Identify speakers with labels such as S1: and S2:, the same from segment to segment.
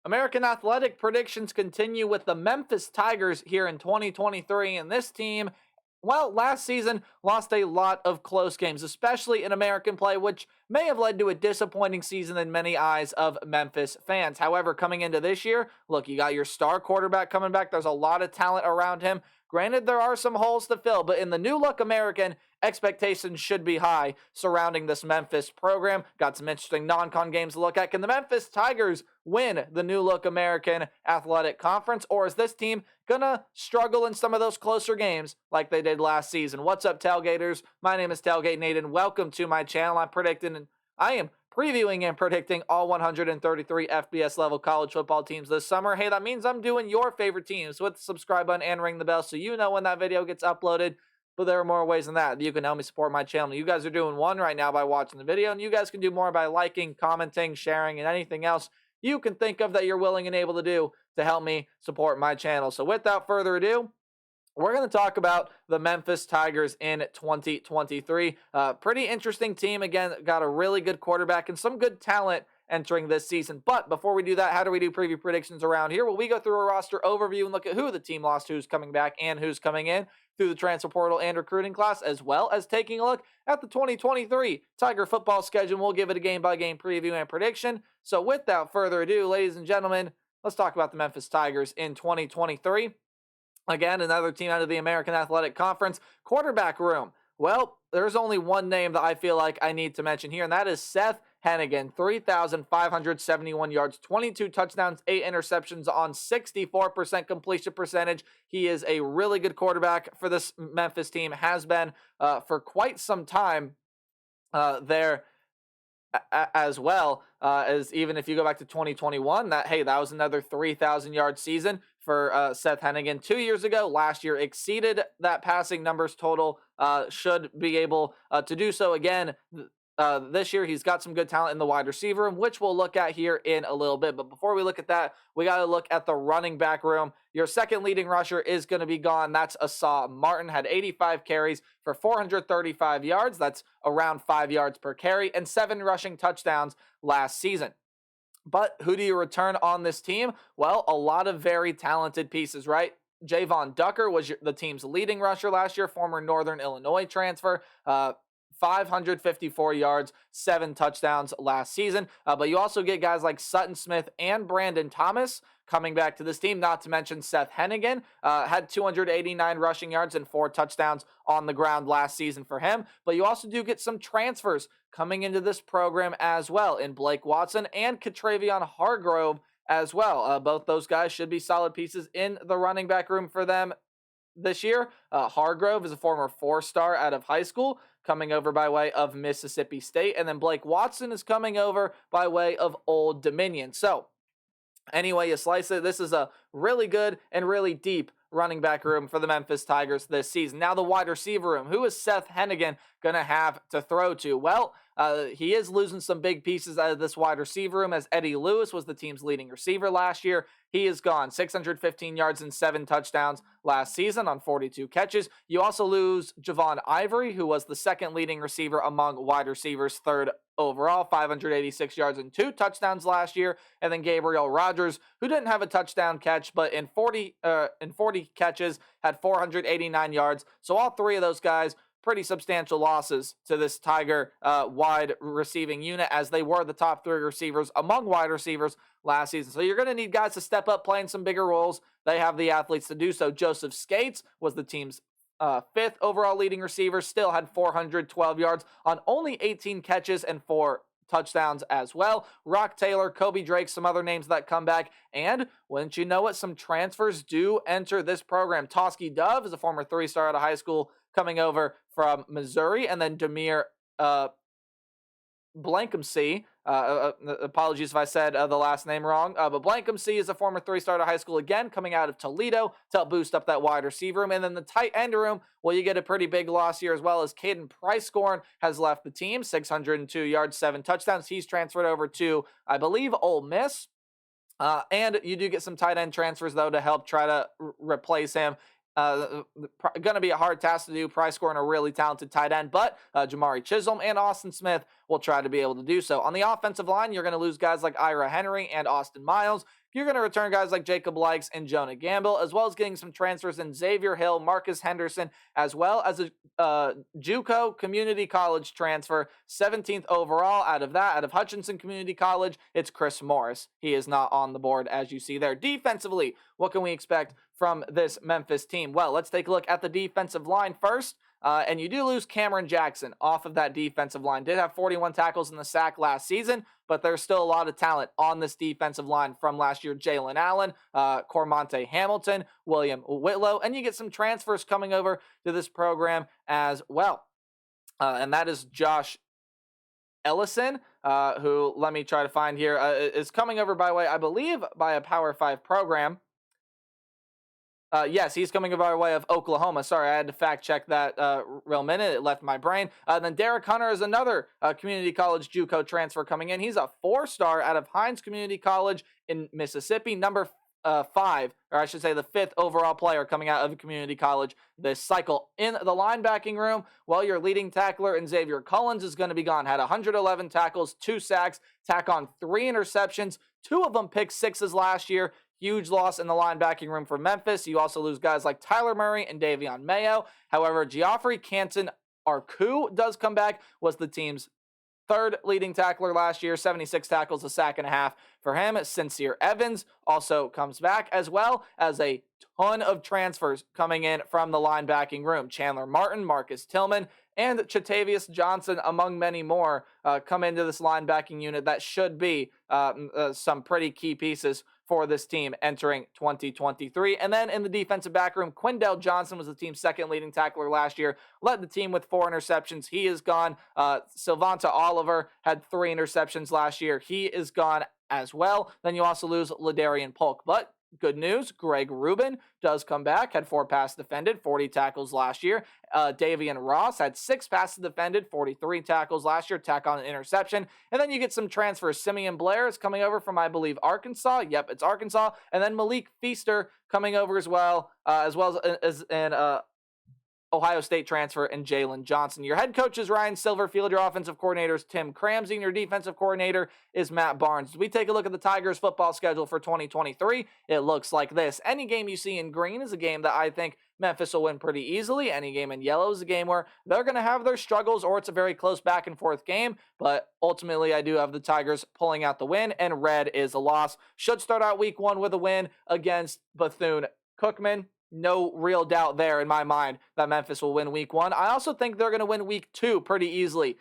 S1: American Athletic predictions continue with the Memphis Tigers here in 2023, and this team, well, last season lost a lot of close games, especially in American play, which may have led to a disappointing season in many eyes of Memphis fans. However, coming into this year, look, you got your star quarterback coming back. There's a lot of talent around him. Granted, there are some holes to fill, but in the new look American, expectations should be high surrounding this Memphis program. Got some interesting non-con games to look at. Can the Memphis Tigers win the new look American Athletic Conference, or is this team gonna struggle in some of those closer games like they did last season? What's up, Tailgaters? My name is Tailgate Nate, and welcome to my channel. I am previewing and predicting all 133 FBS level college football teams this summer. Hey, that means I'm doing your favorite teams with the subscribe button and ring the bell so you know when that video gets uploaded. But there are more ways than that. You can help me support my channel. You guys are doing one right now by watching the video, and you guys can do more by liking, commenting, sharing, and anything else you can think of that you're willing and able to do to help me support my channel. So without further ado, we're going to talk about the Memphis Tigers in 2023. Pretty interesting team. Again, got a really good quarterback and some good talent entering this season. But before we do that, how do we do preview predictions around here? Well, we go through a roster overview and look at who the team lost, who's coming back, and who's coming in through the transfer portal and recruiting class, as well as taking a look at the 2023 Tiger football schedule. We'll give it a game-by-game preview and prediction. So without further ado, ladies and gentlemen, let's talk about the Memphis Tigers in 2023. Again, another team out of the American Athletic Conference. Quarterback room. Well, there's only one name that I feel like I need to mention here, and that is Seth Hennigan. 3,571 yards, 22 touchdowns, 8 interceptions on 64% completion percentage. He is a really good quarterback for this Memphis team, has been for quite some time there as well, as even if you go back to 2021, that was another 3,000 yard season for Seth Hennigan 2 years ago. Last year exceeded that passing numbers total, should be able to do so again this year. He's got some good talent in the wide receiver room, which we'll look at here in a little bit. But before we look at that, we got to look at the running back room. Your second leading rusher is going to be gone. That's Asa Martin. Had 85 carries for 435 yards. That's around 5 yards per carry and 7 rushing touchdowns last season. But who do you return on this team? Well, a lot of very talented pieces, right? Javon Ducker was the team's leading rusher last year, former Northern Illinois transfer. 554 yards, 7 touchdowns last season. But you also get guys like Sutton Smith and Brandon Thomas coming back to this team, not to mention Seth Hennigan. Had 289 rushing yards and 4 touchdowns on the ground last season for him. But you also do get some transfers coming into this program as well in Blake Watson and Catravion Hargrove as well. Both those guys should be solid pieces in the running back room for them this year. Hargrove is a former 4-star out of high school, coming over by way of Mississippi State. And then Blake Watson is coming over by way of Old Dominion. So anyway you slice it, this is a really good and really deep running back room for the Memphis Tigers this season. Now the wide receiver room. Who is Seth Hennigan going to have to throw to? Well, he is losing some big pieces out of this wide receiver room, as Eddie Lewis was the team's leading receiver last year. He is gone. 615 yards and 7 touchdowns last season on 42 catches. You also lose Javon Ivory, who was the second leading receiver among wide receivers, third overall, 586 yards and 2 touchdowns last year. And then Gabriel Rogers, who didn't have a touchdown catch, but in 40 catches, had 489 yards. So all three of those guys, pretty substantial losses to this Tiger wide receiving unit, as they were the top 3 receivers among wide receivers last season. So you're going to need guys to step up playing some bigger roles. They have the athletes to do so. Joseph Skates was the team's 5th overall leading receiver, still had 412 yards on only 18 catches and 4 touchdowns as well. Rock Taylor, Kobe Drake, some other names that come back. And wouldn't you know it, some transfers do enter this program. Toski Dove is a former 3-star out of high school, coming over from Missouri. And then Demir Blankumsey, apologies if I said the last name wrong, but Blankumsey is a former 3-star out of high school, again coming out of Toledo to help boost up that wide receiver room. And then the tight end room, well, you get a pretty big loss here as well, as Caden Price-Scorn has left the team. 602 yards, 7 touchdowns. He's transferred over to, I believe, Ole Miss. And you do get some tight end transfers, though, to help try to replace him. Going to be a hard task to do. Price-Scorn, a really talented tight end, but Jamari Chisholm and Austin Smith will try to be able to do so. On the offensive line, you're going to lose guys like Ira Henry and Austin Miles. you're going to return guys like Jacob Likes and Jonah Gamble, as well as getting some transfers in Xavier Hill, Marcus Henderson, as well as a JUCO Community College transfer, 17th overall. Out of Hutchinson Community College, it's Chris Morris. He is not on the board, as you see there. Defensively, what can we expect from this Memphis team? Well, let's take a look at the defensive line first. And you do lose Cameron Jackson off of that defensive line. Did have 41 tackles in the sack last season, but there's still a lot of talent on this defensive line from last year. Jalen Allen, Cormonte Hamilton, William Whitlow, and you get some transfers coming over to this program as well. And that is Josh Ellison, who, let me try to find here, is coming over by way, I believe, by a Power 5 program. Yes, he's coming by way of Oklahoma. Sorry, I had to fact check that real minute. It left my brain. Then Derek Hunter is another community college JUCO transfer coming in. He's a 4-star out of Hines Community College in Mississippi, number 5, or I should say the 5th overall player coming out of a community college this cycle. In the linebacking room, well, your leading tackler in Xavier Collins is going to be gone. Had 111 tackles, 2 sacks, tack on 3 interceptions, 2 of them pick sixes last year. Huge loss in the linebacking room for Memphis. You also lose guys like Tyler Murray and Davion Mayo. However, Geoffrey Canton Arku does come back, was the team's 3rd leading tackler last year, 76 tackles, a sack and a half for him. Sincere Evans also comes back, as well as a ton of transfers coming in from the linebacking room. Chandler Martin, Marcus Tillman, and Chatavius Johnson, among many more, come into this linebacking unit that should be some pretty key pieces for this team entering 2023. And then in the defensive back room, Quindell Johnson was the team's 2nd leading tackler last year, led the team with 4 interceptions. He is gone. Sylvanta Oliver had 3 interceptions last year. He is gone as well. Then you also lose Ladarian Polk. But good news, Greg Rubin does come back, had 4 passes defended, 40 tackles last year. Davian Ross had 6 passes defended, 43 tackles last year, tack on an interception. And then you get some transfers. Simeon Blair is coming over from, I believe, Arkansas. Yep, it's Arkansas. And then Malik Feaster coming over as well as an Ohio State transfer, and Jalen Johnson. Your head coach is Ryan Silverfield. Your offensive coordinator is Tim Cramsey. And your defensive coordinator is Matt Barnes. As we take a look at the Tigers football schedule for 2023, it looks like this. Any game you see in green is a game that I think Memphis will win pretty easily. Any game in yellow is a game where they're going to have their struggles, or it's a very close back and forth game. But ultimately, I do have the Tigers pulling out the win, and red is a loss. Should start out week 1 with a win against Bethune-Cookman. No real doubt there in my mind that Memphis will win week 1. I also think they're going to win week 2 pretty easily.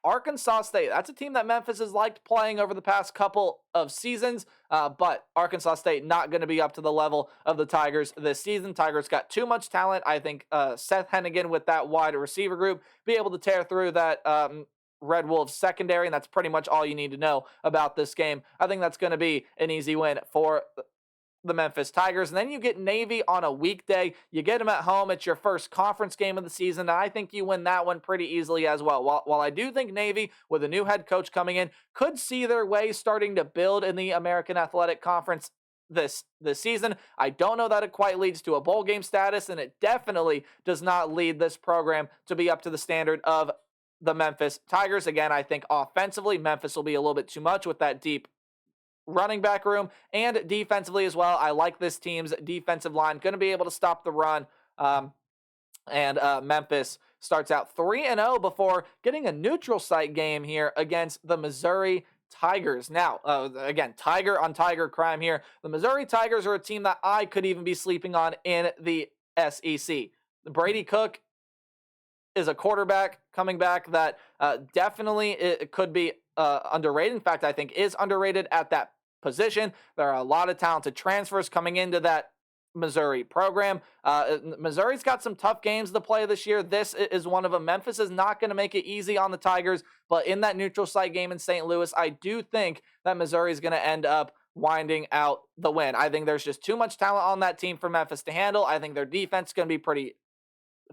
S1: Arkansas State, that's a team that Memphis has liked playing over the past couple of seasons, but Arkansas State not going to be up to the level of the Tigers this season. Tigers got too much talent. I think Seth Hennigan with that wide receiver group be able to tear through that Red Wolves secondary, and that's pretty much all you need to know about this game. I think that's going to be an easy win for the Memphis Tigers. And then you get Navy on a weekday. You get them at home. It's your first conference game of the season, and I think you win that one pretty easily as well. While I do think Navy, with a new head coach coming in, could see their way starting to build in the American Athletic Conference this season, I don't know that it quite leads to a bowl game status, and it definitely does not lead this program to be up to the standard of the Memphis Tigers. Again, I think offensively, Memphis will be a little bit too much with that deep running back room, and defensively as well. I like this team's defensive line, going to be able to stop the run. Memphis starts out 3-0 before getting a neutral site game here against the Missouri Tigers. Now, again, Tiger on Tiger crime here. The Missouri Tigers are a team that I could even be sleeping on in the SEC. Brady Cook is a quarterback coming back that definitely it could be underrated. In fact, I think is underrated at that position. There are a lot of talented transfers coming into that Missouri program. Missouri's got some tough games to play this year. This is one of them. Memphis is not going to make it easy on the Tigers, but in that neutral site game in St. Louis, I do think that Missouri is going to end up winding out the win. I think there's just too much talent on that team for Memphis to handle. I think their defense is going to be pretty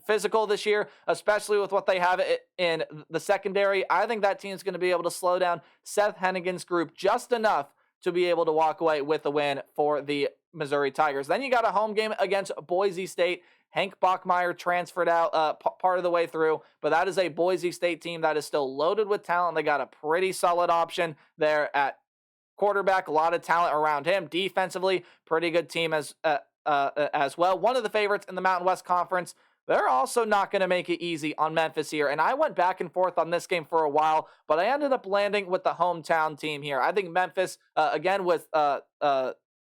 S1: physical this year, especially with what they have in the secondary. I think that team is going to be able to slow down Seth Hennigan's group just enough to be able to walk away with a win for the Missouri Tigers. Then you got a home game against Boise State. Hank Bachmeier transferred out part of the way through, but that is a Boise State team that is still loaded with talent. They got a pretty solid option there at quarterback, a lot of talent around him. Defensively, pretty good team as well. One of the favorites in the Mountain West Conference. They're also not going to make it easy on Memphis here. And I went back and forth on this game for a while, but I ended up landing with the hometown team here. I think Memphis, again, with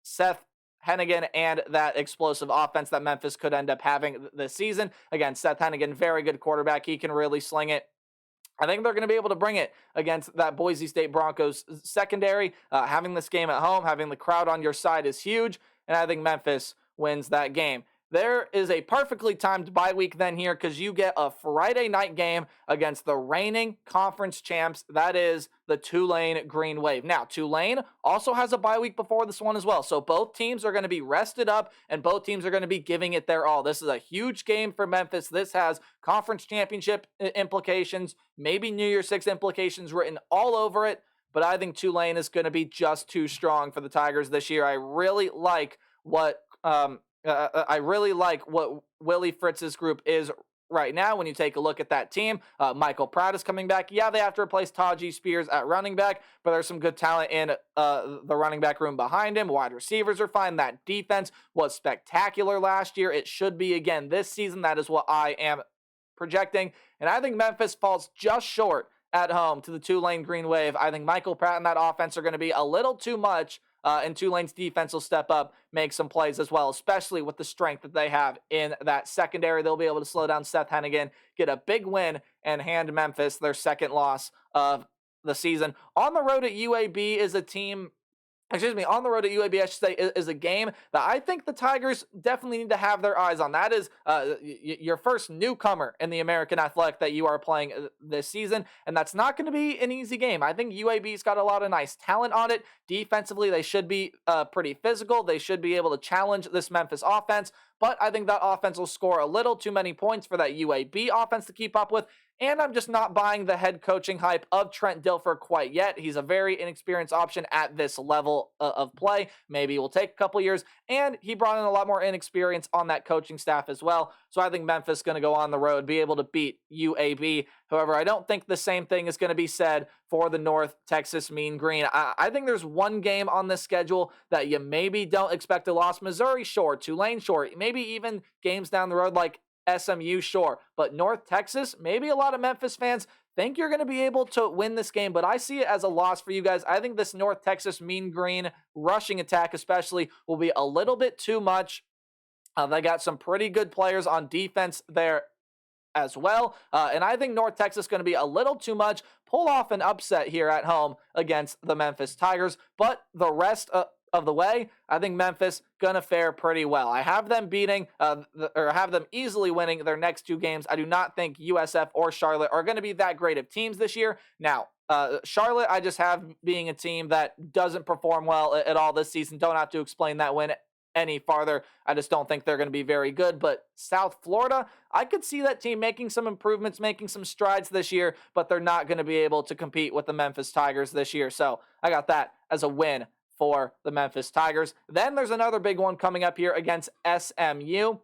S1: Seth Hennigan and that explosive offense that Memphis could end up having this season. Again, Seth Hennigan, very good quarterback. He can really sling it. I think they're going to be able to bring it against that Boise State Broncos secondary. Having this game at home, having the crowd on your side is huge, and I think Memphis wins that game. There is a perfectly timed bye week then here because you get a Friday night game against the reigning conference champs. That is the Tulane Green Wave. Now, Tulane also has a bye week before this one as well. So both teams are going to be rested up and both teams are going to be giving it their all. This is a huge game for Memphis. This has conference championship implications, maybe New Year's Six implications written all over it. But I think Tulane is going to be just too strong for the Tigers this year. I really like what Willie Fritz's group is right now when you take a look at that team. Michael Pratt is coming back. Yeah, they have to replace Taji Spears at running back, but there's some good talent in the running back room behind him. Wide receivers are fine. That defense was spectacular last year. It should be again this season. That is what I am projecting. And I think Memphis falls just short at home to the Tulane Green Wave. I think Michael Pratt and that offense are going to be a little too much. And Tulane's defense will step up, make some plays as well, especially with the strength that they have in that secondary. They'll be able to slow down Seth Hennigan, get a big win, and hand Memphis their second loss of the season. On the road at UAB is a team... on the road at UAB, I should say, is a game that I think the Tigers definitely need to have their eyes on. That is your first newcomer in the American Athletic that you are playing this season, and that's not going to be an easy game. I think UAB's got a lot of nice talent on it. Defensively, they should be pretty physical. They should be able to challenge this Memphis offense, but I think that offense will score a little too many points for that UAB offense to keep up with. And I'm just not buying the head coaching hype of Trent Dilfer quite yet. He's a very inexperienced option at this level of play. Maybe it will take a couple years. And he brought in a lot more inexperience on that coaching staff as well. So I think Memphis is going to go on the road, be able to beat UAB. However, I don't think the same thing is going to be said for the North Texas Mean Green. I think there's one game on this schedule that you maybe don't expect a loss. Missouri, sure. Tulane, sure. Maybe even games down the road like SMU, sure. But North Texas, maybe a lot of Memphis fans think you're going to be able to win this game, but I see it as a loss for you guys. I think this North Texas Mean Green rushing attack especially will be a little bit too much. They got some pretty good players on defense there as well. And I think North Texas is going to be a little too much. Pull off an upset here at home against the Memphis Tigers. But the rest of the way, I think Memphis gonna fare pretty well. I have them beating, or have them easily winning their next two games. I do not think USF or Charlotte are going to be that great of teams this year. Now, Charlotte, I just have being a team that doesn't perform well at all this season. Don't have to explain that win any farther. I just don't think they're going to be very good. But South Florida, I could see that team making some improvements, making some strides this year, but they're not going to be able to compete with the Memphis Tigers this year. So I got that as a win for the Memphis Tigers. Then there's another big one coming up here against SMU.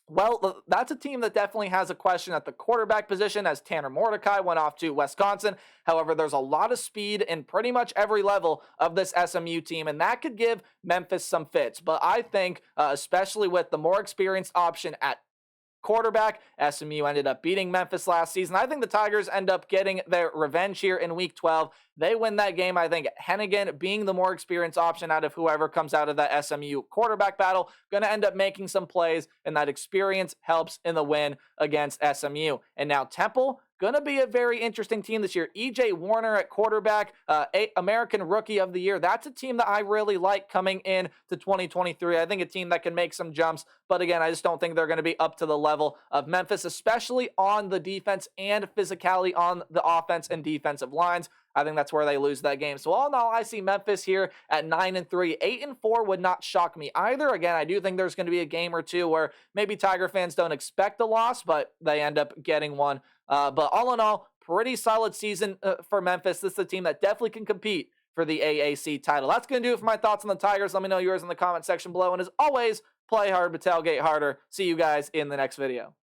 S1: Well, that's a team that definitely has a question at the quarterback position as Tanner Mordecai went off to Wisconsin. However, there's a lot of speed in pretty much every level of this SMU team, and that could give Memphis some fits. But I think, especially with the more experienced option at quarterback, SMU ended up beating Memphis last season. I think the Tigers end up getting their revenge here in Week 12. They win that game. I think Hennigan, being the more experienced option out of whoever comes out of that SMU quarterback battle, going to end up making some plays, and that experience helps in the win against SMU. And now Temple, going to be a very interesting team this year. E.J. Warner at quarterback, American Rookie of the Year. That's a team that I really like coming in to 2023. I think a team that can make some jumps, but again, I just don't think they're going to be up to the level of Memphis, especially on the defense and physicality on the offense and defensive lines. I think that's where they lose that game. So all in all, I see Memphis here at 9-3. 8-4 would not shock me either. Again, I do think there's going to be a game or two where maybe Tiger fans don't expect a loss, but they end up getting one. But all in all, pretty solid season for Memphis. This is a team that definitely can compete for the AAC title. That's going to do it for my thoughts on the Tigers. Let me know yours in the comment section below. And as always, play hard, but tailgate harder. See you guys in the next video.